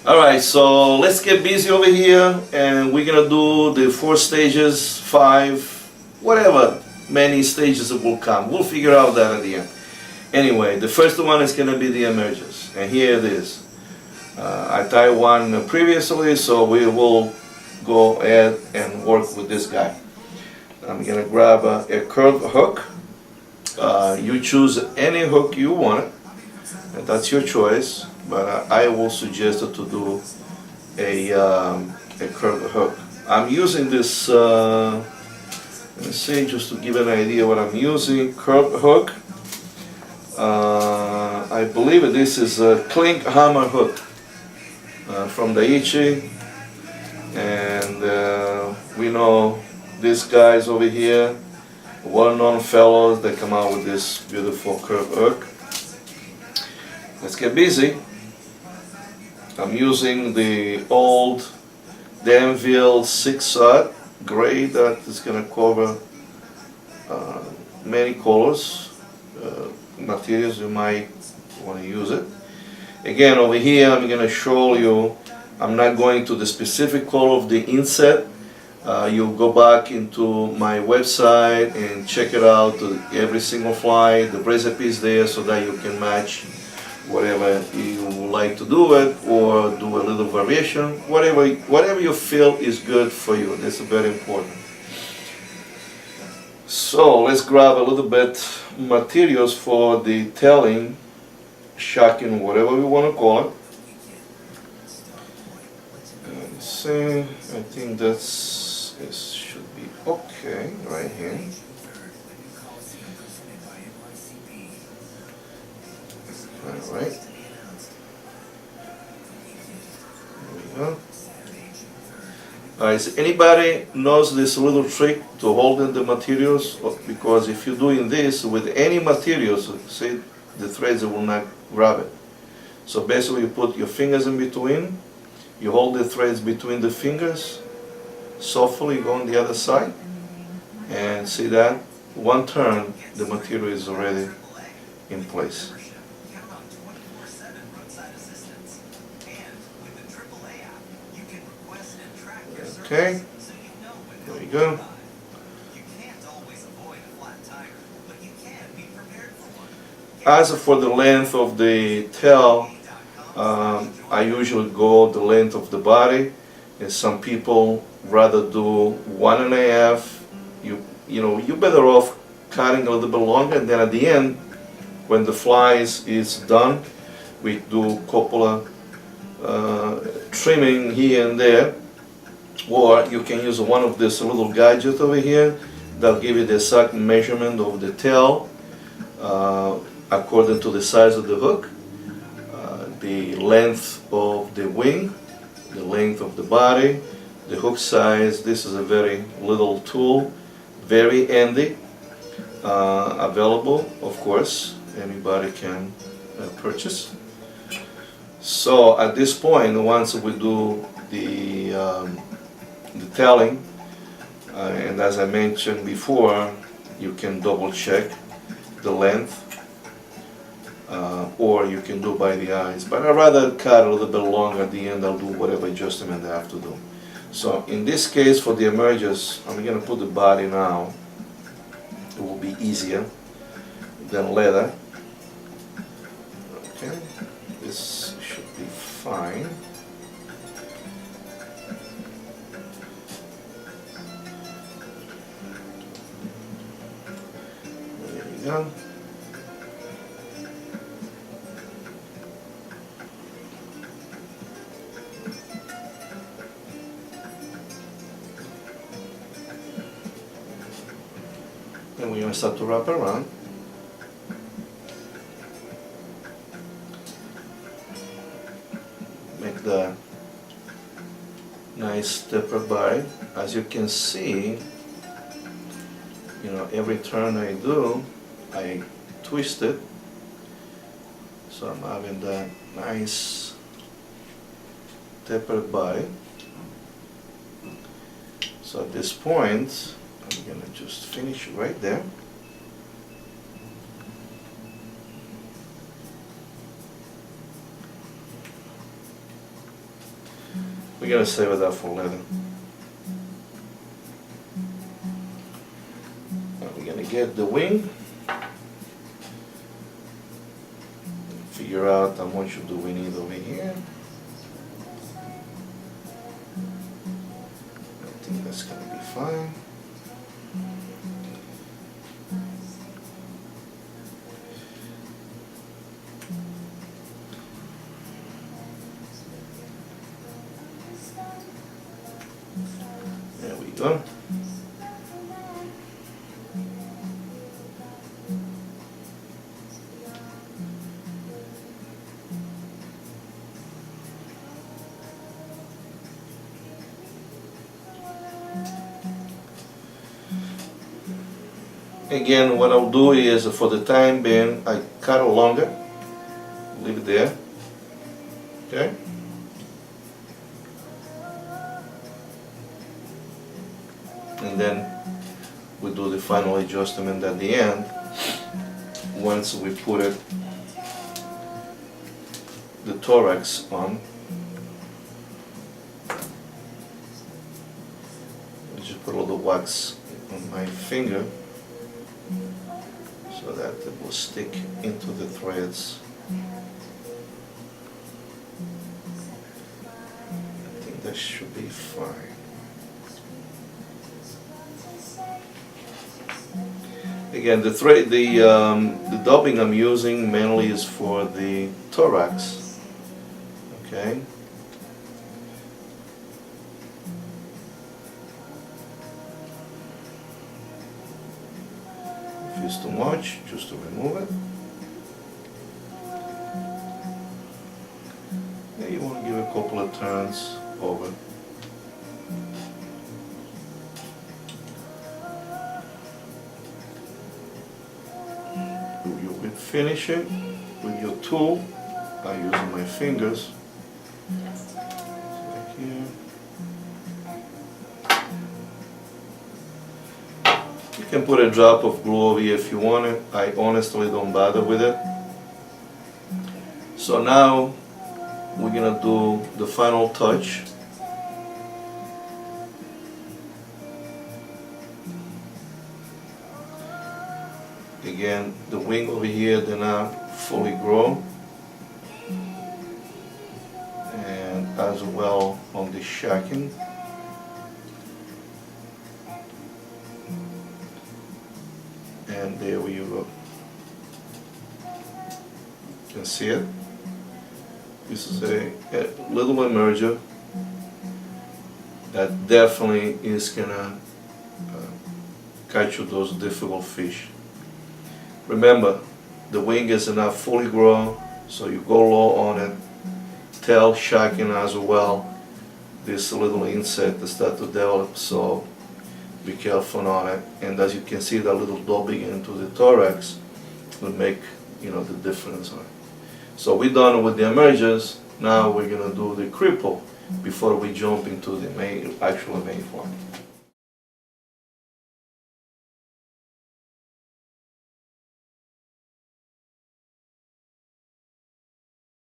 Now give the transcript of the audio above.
Alright, so let's get busy over here and we're gonna do the 4 stages, 5, whatever many stages it will come. We'll figure out that at the end. Anyway, the first one is gonna be the emergence, and here it is. I tied one previously, so we will go ahead and work with this guy. I'm gonna grab a curved hook. You choose any hook you want, and that's your choice, but I will suggest to do a curved hook. I'm using this, let me see, just to give an idea what I'm using, curved hook. I believe this is a clink hammer hook from Daiichi, and we know these guys over here, well-known fellows that come out with this beautiful curved hook. Let's get busy. I'm using the old Danville 6-aught gray that is going to cover many colors, materials you might want to use it. Again, over here I'm going to show you, I'm not going to the specific color of the inset. You'll go back into my website and check it out, every single fly, the recipe is there so that you can match whatever you would like to do it, or do a little variation, whatever you feel is good for you. That's very important. So let's grab a little bit materials for the tailing, shocking, whatever we want to call it. Let's see, I think it should be okay right here. Alright, there we go. Alright, so anybody knows this little trick to holding the materials? Because if you're doing this with any materials, see, the threads will not grab it. So basically you put your fingers in between, you hold the threads between the fingers, softly go on the other side, and see that? One turn, the material is already in place. Okay, there we go. As for the length of the tail, I usually go the length of the body, and some people rather do 1.5. You're better off cutting a little bit longer, and then at the end, when the fly is done, we do cupola trimming here and there. Or you can use one of this little gadget over here that'll give you the exact measurement of the tail according to the size of the hook, the length of the wing, the length of the body, the hook size. This is a very little tool, very handy, available, of course, anybody can purchase. So at this point, once we do the tailing, and as I mentioned before, you can double check the length, or you can do by the eyes, but I'd rather cut a little bit longer at the end. I'll do whatever adjustment I have to do. So in this case, for the emergence, I'm going to put the body now. It will be easier than leather. Okay, this should be fine. Yeah. And we're going to start to wrap around. Make the nice taper body. As you can see, every turn I do, I twist it, so I'm having that nice tapered body. So at this point, I'm going to just finish right there. We're gonna save that for later. Now we're gonna get the wing. Figure out how much do we need over here. I think that's gonna be fine. There we go. Again, what I'll do is, for the time being, I cut it longer, leave it there, okay? And then we do the final adjustment at the end, once we put it, the thorax on. I just put a little wax on my finger, so that it will stick into the threads. I think that should be fine. Again, the dubbing I'm using mainly is for the thorax. Okay. If it's too much, just to remove it. Yeah, you want to give a couple of turns over. You will finish it with your tool. I use my fingers. Like here. You can put a drop of glue over here if you want it. I honestly don't bother with it. So now we're gonna do the final touch. Again, the wing over here, they're not fully grown. And as well on the shacking. And there we go. You can see it. This is a little emerger that definitely is gonna catch you those difficult fish. Remember, the wing is not fully grown, so you go low on it. Tail shacking as well. This little insect that start to develop, so be careful on it. And as you can see, that little dubbing into the thorax will make, you know, the difference on it. So we're done with the emergers. Now we're gonna do the cripple before we jump into the actual main form.